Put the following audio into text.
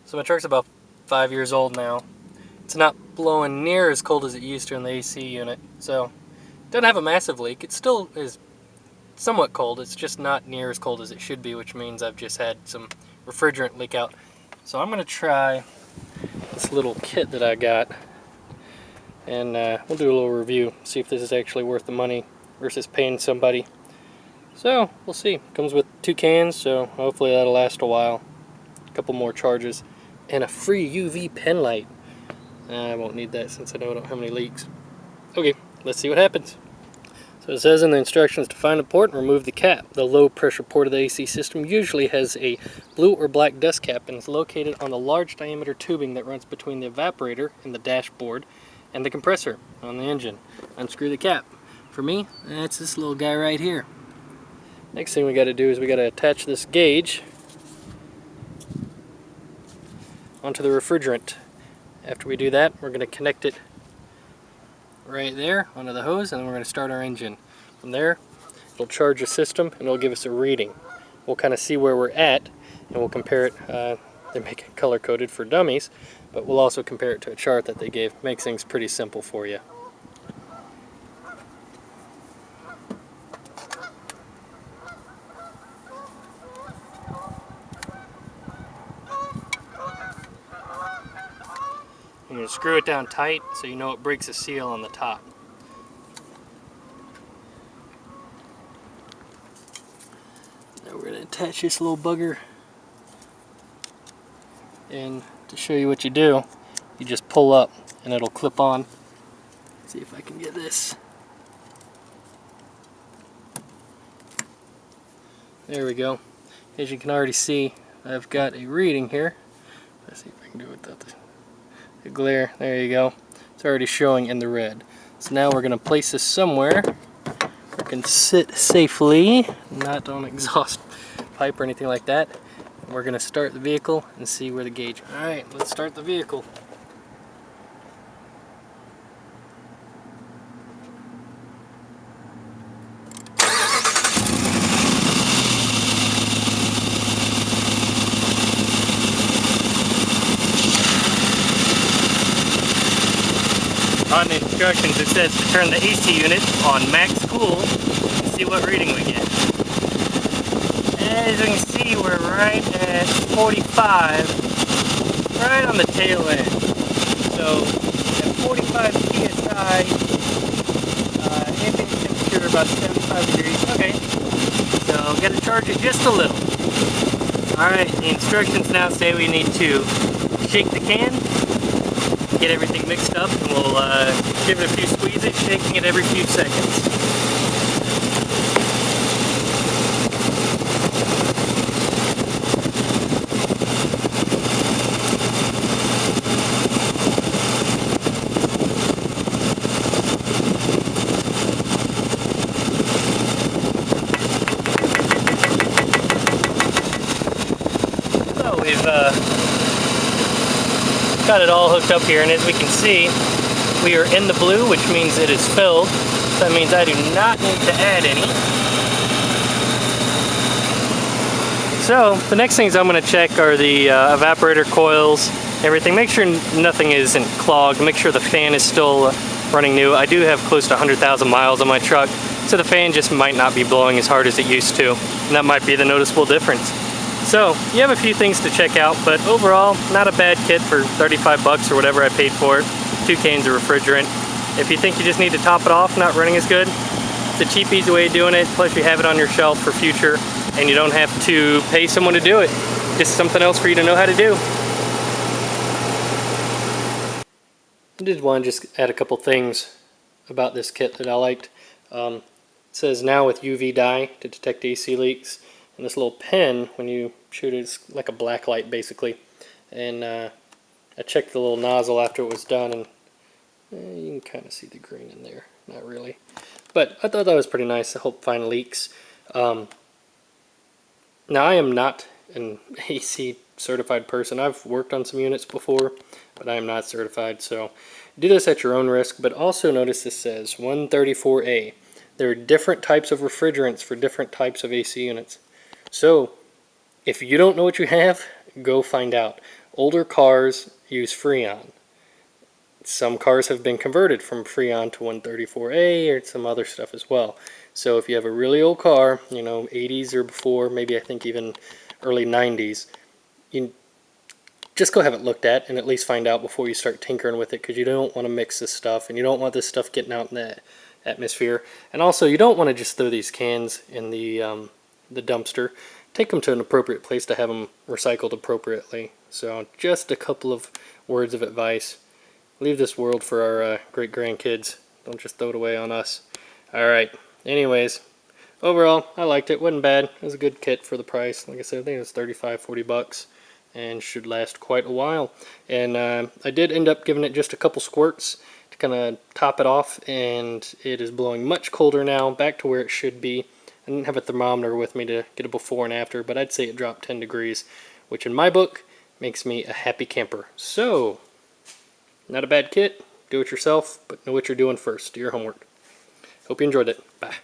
So my truck's about 5 years old now. It's not blowing near as cold as it used to in the AC unit, so it doesn't have a massive leak. It still is somewhat cold. It's just not near as cold as it should be, which means I've just had some refrigerant leak out. So I'm gonna try this little kit that I got, and we'll do a little review, see if this is actually worth the money versus paying somebody. So we'll see. Comes with 2 cans, so hopefully that'll last a while. A couple more charges and a free UV pen light. I won't need that since I know I don't have any leaks. Okay, let's see what happens. So it says in the instructions to find a port and remove the cap. The low pressure port of the AC system usually has a blue or black dust cap and is located on the large diameter tubing that runs between the evaporator and the dashboard and the compressor on the engine. Unscrew the cap. For me, that's this little guy right here. Next thing we got to do is we got to attach this gauge onto the refrigerant. After we do that, we're going to connect it right there onto the hose, and then we're going to start our engine. From there, it'll charge the system and it'll give us a reading. We'll kind of see where we're at, and we'll compare it. They make it color coded for dummies, but we'll also compare it to a chart that they gave. Makes things pretty simple for you. I'm going to screw it down tight so you know it breaks a seal on the top. Now we're going to attach this little bugger, and to show you what you do, you just pull up and it'll clip on. Let's see if I can get this. There we go. As you can already see, I've got a reading here. Let's see if I can do it without the glare. There you go. It's already showing in the red. So now we're going to place this somewhere where it can sit safely, not on exhaust pipe or anything like that. We're going to start the vehicle and see where the gauge. Alright, let's start the vehicle. On the instructions it says to turn the AC unit on max cool and see what reading we get. As you can see, we're right at 45, right on the tail end. So at 45 psi, ambient temperature about 75 degrees. Okay, so gotta charge it just a little. Alright, the instructions now say we need to shake the can, get everything mixed up, and we'll give it a few squeezes, shaking it every few seconds. So we've got it all hooked up here, and as we can see, we are in the blue, which means it is filled. So that means I do not need to add any. So the next things I'm going to check are the evaporator coils, everything. Make sure nothing isn't clogged. Make sure the fan is still running new. I do have close to 100,000 miles on my truck, so the fan just might not be blowing as hard as it used to, and that might be the noticeable difference. So you have a few things to check out, but overall, not a bad kit for 35 bucks or whatever I paid for it. 2 cans of refrigerant. If you think you just need to top it off, not running as good, it's a cheap, easy way of doing it. Plus you have it on your shelf for future, and you don't have to pay someone to do it. Just something else for you to know how to do. I did want to just add a couple things about this kit that I liked. It says now with UV dye to detect AC leaks. And this little pen, when you shoot it, it's like a black light basically. And I checked the little nozzle after it was done, and you can kind of see the green in there. Not really. But I thought that was pretty nice to help find leaks. Now I am not an AC certified person. I've worked on some units before, but I am not certified. So do this at your own risk. But also notice this says 134A. There are different types of refrigerants for different types of AC units. So if you don't know what you have, go find out. older cars use Freon. Some cars have been converted from Freon to 134A or some other stuff as well. So if you have a really old car, 80s or before, maybe I think even early 90s, you just go have it looked at and at least find out before you start tinkering with it, because you don't want to mix this stuff and you don't want this stuff getting out in the atmosphere. And also you don't want to just throw these cans in the dumpster. Take them to an appropriate place to have them recycled appropriately. So just a couple of words of advice. Leave this world for our great grandkids. Don't just throw it away on us. Alright, anyways, overall I liked it. Wasn't bad. It was a good kit for the price. Like I said, I think it was 35-40 bucks and should last quite a while. And I did end up giving it just a couple squirts to kind of top it off, and it is blowing much colder now, back to where it should be. I didn't have a thermometer with me to get a before and after, but I'd say it dropped 10 degrees, which in my book makes me a happy camper. So, not a bad kit. Do it yourself, but know what you're doing first. Do your homework. Hope you enjoyed it. Bye.